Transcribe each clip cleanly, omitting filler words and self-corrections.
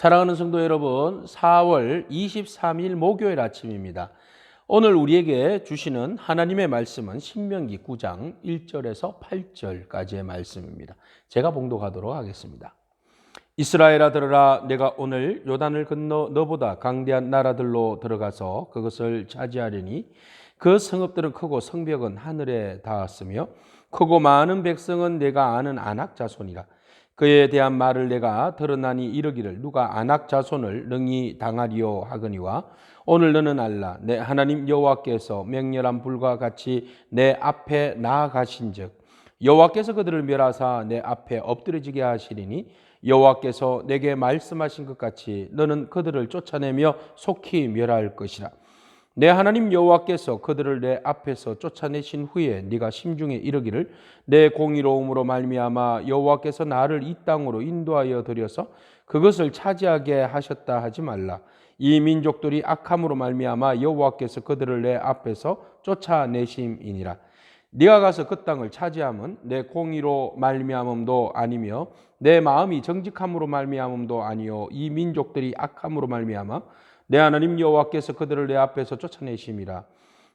사랑하는 성도 여러분, 4월 23일 목요일 아침입니다. 오늘 우리에게 주시는 하나님의 말씀은 신명기 9장 1절에서 8절까지의 말씀입니다. 제가 봉독하도록 하겠습니다. 이스라엘아 들으라, 내가 오늘 요단을 건너 너보다 강대한 나라들로 들어가서 그것을 차지하려니 그 성읍들은 크고 성벽은 하늘에 닿았으며 크고 많은 백성은 내가 아는 아낙 자손이라. 그에 대한 말을 내가 들었나니 이르기를 누가 아낙 자손을 능히 당하리요 하거니와 오늘 너는 알라. 내 하나님 여호와께서 맹렬한 불과 같이 내 앞에 나아가신즉 여호와께서 그들을 멸하사 내 앞에 엎드러지게 하시리니 여호와께서 내게 말씀하신 것 같이 너는 그들을 쫓아내며 속히 멸할 것이라. 내 하나님 여호와께서 그들을 내 앞에서 쫓아내신 후에 네가 심중에 이르기를 내 공의로움으로 말미암아 여호와께서 나를 이 땅으로 인도하여 들여서 그것을 차지하게 하셨다 하지 말라. 이 민족들이 악함으로 말미암아 여호와께서 그들을 내 앞에서 쫓아내심이니라. 네가 가서 그 땅을 차지함은 내 공의로 말미암음도 아니며 내 마음이 정직함으로 말미암음도 아니요 이 민족들이 악함으로 말미암아 내 하나님 여호와께서 그들을 내 앞에서 쫓아내심이라.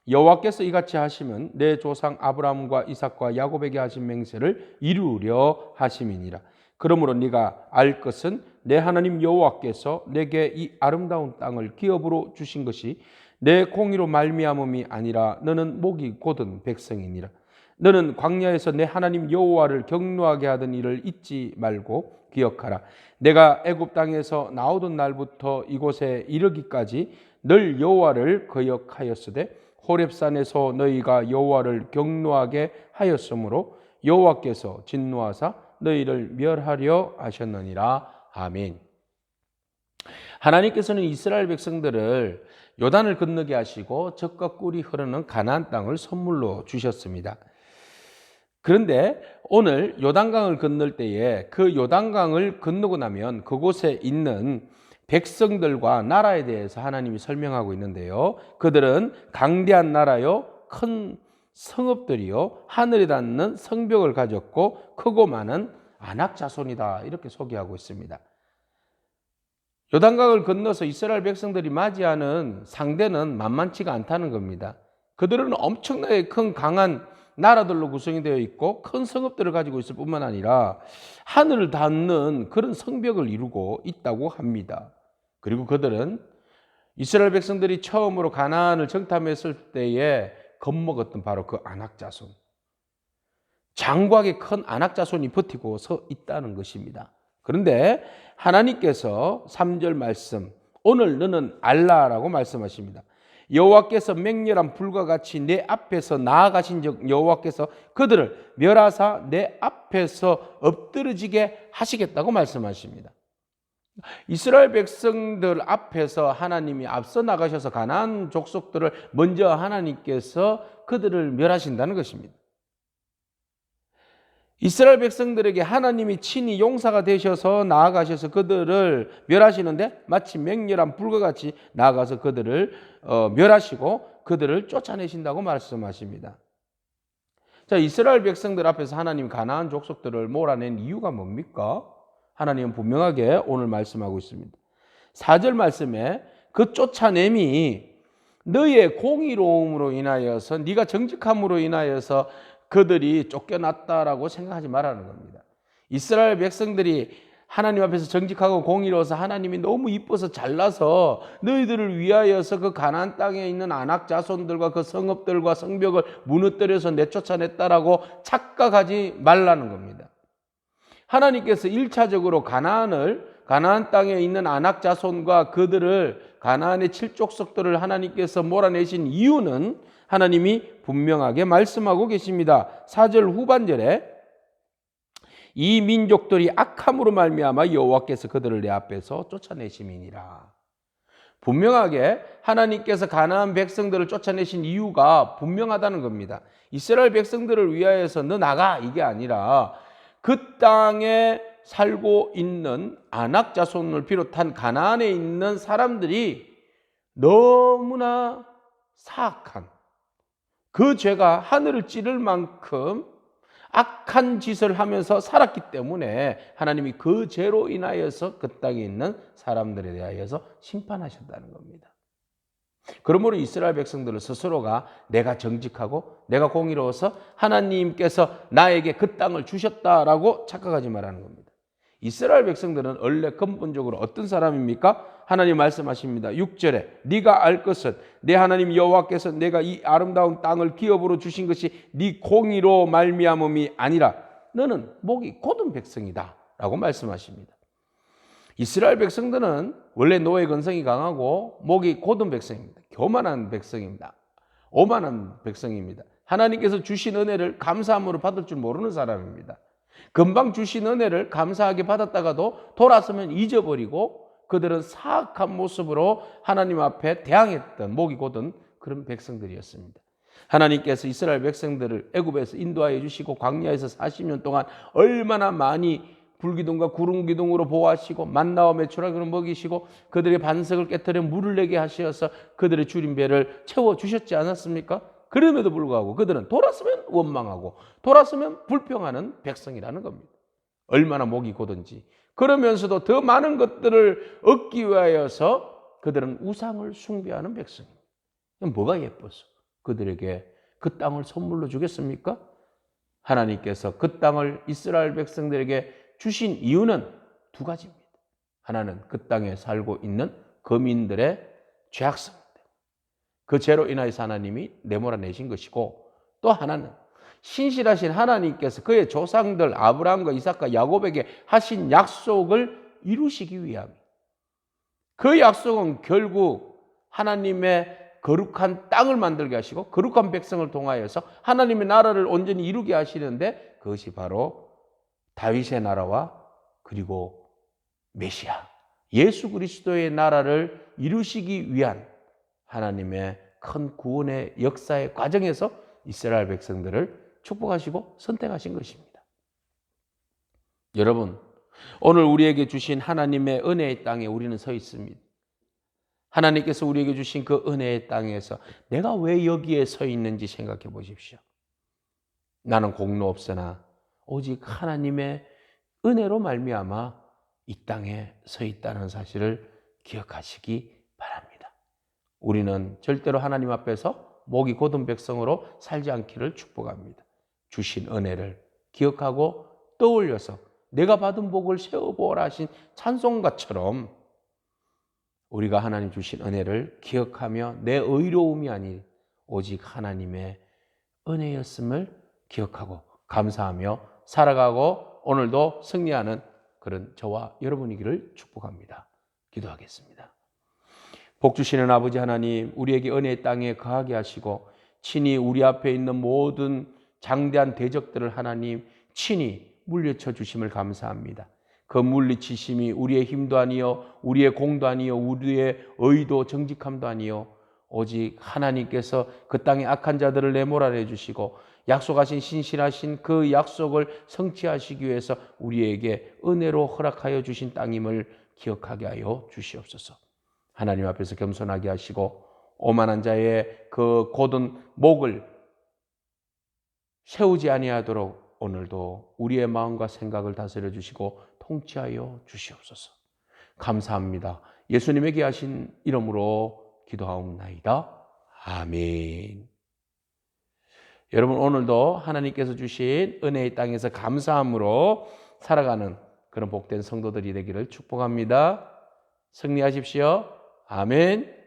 여호와께서 이같이 하시면 내 조상 아브라함과 이삭과 야곱에게 하신 맹세를 이루려 하심이니라. 그러므로 네가 알 것은 내 하나님 여호와께서 내게 이 아름다운 땅을 기업으로 주신 것이 내 공의로 말미암음이 아니라 너는 목이 곧은 백성이니라. 너는 광야에서 내 하나님 여호와를 경노하게 하던 일을 잊지 말고 기억하라. 내가 애굽 땅에서 나오던 날부터 이곳에 이르기까지 늘 여호와를 거역하였으되 호렙산에서 너희가 여호와를 경노하게 하였으므로 여호와께서 진노하사 너희를 멸하려 하셨느니라. 아멘. 하나님께서는 이스라엘 백성들을 요단을 건너게 하시고 젖과 꿀이 흐르는 가나안 땅을 선물로 주셨습니다. 그런데 오늘 요단강을 건널 때에 그 요단강을 건너고 나면 그곳에 있는 백성들과 나라에 대해서 하나님이 설명하고 있는데요. 그들은 강대한 나라요, 큰 성읍들이요, 하늘에 닿는 성벽을 가졌고 크고 많은 아낙 자손이다, 이렇게 소개하고 있습니다. 요단강을 건너서 이스라엘 백성들이 맞이하는 상대는 만만치가 않다는 겁니다. 그들은 엄청나게 큰 강한 나라들로 구성이 되어 있고 큰 성읍들을 가지고 있을 뿐만 아니라 하늘을 닿는 그런 성벽을 이루고 있다고 합니다. 그리고 그들은 이스라엘 백성들이 처음으로 가나안을 정탐했을 때에 겁먹었던 바로 그 아낙 자손, 장구하게 큰 아낙 자손이 버티고 서 있다는 것입니다. 그런데 하나님께서 3절 말씀, 오늘 너는 알라라고 말씀하십니다. 여호와께서 맹렬한 불과 같이 내 앞에서 나아가신즉 여호와께서 그들을 멸하사 내 앞에서 엎드러지게 하시겠다고 말씀하십니다. 이스라엘 백성들 앞에서 하나님이 앞서 나가셔서 가나안 족속들을 먼저 하나님께서 그들을 멸하신다는 것입니다. 이스라엘 백성들에게 하나님이 친히 용사가 되셔서 나아가셔서 그들을 멸하시는데 마치 맹렬한 불과 같이 나아가서 그들을 멸하시고 그들을 쫓아내신다고 말씀하십니다. 자, 이스라엘 백성들 앞에서 하나님이 가나안 족속들을 몰아낸 이유가 뭡니까? 하나님은 분명하게 오늘 말씀하고 있습니다. 4절 말씀에 그 쫓아냄이 너의 공의로움으로 인하여서, 네가 정직함으로 인하여서 그들이 쫓겨났다라고 생각하지 말라는 겁니다. 이스라엘 백성들이 하나님 앞에서 정직하고 공의로워서 하나님이 너무 이뻐서 잘나서 너희들을 위하여서 그 가나안 땅에 있는 아낙 자손들과 그 성읍들과 성벽을 무너뜨려서 내쫓아냈다라고 착각하지 말라는 겁니다. 하나님께서 1차적으로 가나안 땅에 있는 아낙 자손과 그들을 가나안의 7족속들을 하나님께서 몰아내신 이유는 하나님이 분명하게 말씀하고 계십니다. 4절 후반절에 이 민족들이 악함으로 말미암아 여호와께서 그들을 내 앞에서 쫓아내심이니라. 분명하게 하나님께서 가나안 백성들을 쫓아내신 이유가 분명하다는 겁니다. 이스라엘 백성들을 위하여서 너 나가, 이게 아니라 그 땅에 살고 있는 아낙 자손을 비롯한 가나안에 있는 사람들이 너무나 사악한 그 죄가 하늘을 찌를 만큼 악한 짓을 하면서 살았기 때문에 하나님이 그 죄로 인하여서 그 땅에 있는 사람들에 대하여서 심판하셨다는 겁니다. 그러므로 이스라엘 백성들은 스스로가 내가 정직하고 내가 공의로워서 하나님께서 나에게 그 땅을 주셨다라고 착각하지 말라는 겁니다. 이스라엘 백성들은 원래 근본적으로 어떤 사람입니까? 하나님 말씀하십니다. 6절에 네가 알 것은 내 하나님 여호와께서 내가 이 아름다운 땅을 기업으로 주신 것이 네 공의로 말미암음이 아니라 너는 목이 곧은 백성이다 라고 말씀하십니다. 이스라엘 백성들은 원래 노예 근성이 강하고 목이 곧은 백성입니다. 교만한 백성입니다. 오만한 백성입니다. 하나님께서 주신 은혜를 감사함으로 받을 줄 모르는 사람입니다. 금방 주신 은혜를 감사하게 받았다가도 돌아서면 잊어버리고 그들은 사악한 모습으로 하나님 앞에 대항했던 목이 곧은 그런 백성들이었습니다. 하나님께서 이스라엘 백성들을 애굽에서 인도하여 주시고 광야에서 40년 동안 얼마나 많이 불기둥과 구름기둥으로 보호하시고 만나와 메추라기로 먹이시고 그들의 반석을 깨뜨려 물을 내게 하셔서 그들의 주린 배를 채워주셨지 않았습니까? 그럼에도 불구하고 그들은 돌았으면 원망하고 돌았으면 불평하는 백성이라는 겁니다. 얼마나 목이 고든지. 그러면서도 더 많은 것들을 얻기 위하여서 그들은 우상을 숭배하는 백성입니다. 뭐가 예뻐서 그들에게 그 땅을 선물로 주겠습니까? 하나님께서 그 땅을 이스라엘 백성들에게 주신 이유는 두 가지입니다. 하나는 그 땅에 살고 있는 거민들의 죄악성, 그 죄로 인하여서 하나님이 내몰아내신 것이고, 또 하나는 신실하신 하나님께서 그의 조상들 아브라함과 이삭과 야곱에게 하신 약속을 이루시기 위함입니다. 그 약속은 결국 하나님의 거룩한 땅을 만들게 하시고 거룩한 백성을 통하여서 하나님의 나라를 온전히 이루게 하시는데, 그것이 바로 다윗의 나라와 그리고 메시아 예수 그리스도의 나라를 이루시기 위한 하나님의 큰 구원의 역사의 과정에서 이스라엘 백성들을 축복하시고 선택하신 것입니다. 여러분, 오늘 우리에게 주신 하나님의 은혜의 땅에 우리는 서 있습니다. 하나님께서 우리에게 주신 그 은혜의 땅에서 내가 왜 여기에 서 있는지 생각해 보십시오. 나는 공로 없으나 오직 하나님의 은혜로 말미암아 이 땅에 서 있다는 사실을 기억하시기 바랍니다. 우리는 절대로 하나님 앞에서 목이 곧은 백성으로 살지 않기를 축복합니다. 주신 은혜를 기억하고 떠올려서 내가 받은 복을 세어보라 하신 찬송가처럼 우리가 하나님 주신 은혜를 기억하며 내 의로움이 아닌 오직 하나님의 은혜였음을 기억하고 감사하며 살아가고 오늘도 승리하는 그런 저와 여러분이기를 축복합니다. 기도하겠습니다. 복 주시는 아버지 하나님, 우리에게 은혜의 땅에 거하게 하시고 친히 우리 앞에 있는 모든 장대한 대적들을 하나님 친히 물리쳐 주심을 감사합니다. 그 물리치심이 우리의 힘도 아니요 우리의 공도 아니요 우리의 의도 정직함도 아니요 오직 하나님께서 그 땅의 악한 자들을 내몰아내 주시고 약속하신 신실하신 그 약속을 성취하시기 위해서 우리에게 은혜로 허락하여 주신 땅임을 기억하게 하여 주시옵소서. 하나님 앞에서 겸손하게 하시고 오만한 자의 그 곧은 목을 세우지 아니하도록 오늘도 우리의 마음과 생각을 다스려 주시고 통치하여 주시옵소서. 감사합니다. 예수님의 귀하신 이름으로 기도하옵나이다. 아멘. 여러분, 오늘도 하나님께서 주신 은혜의 땅에서 감사함으로 살아가는 그런 복된 성도들이 되기를 축복합니다. 승리하십시오. 아멘.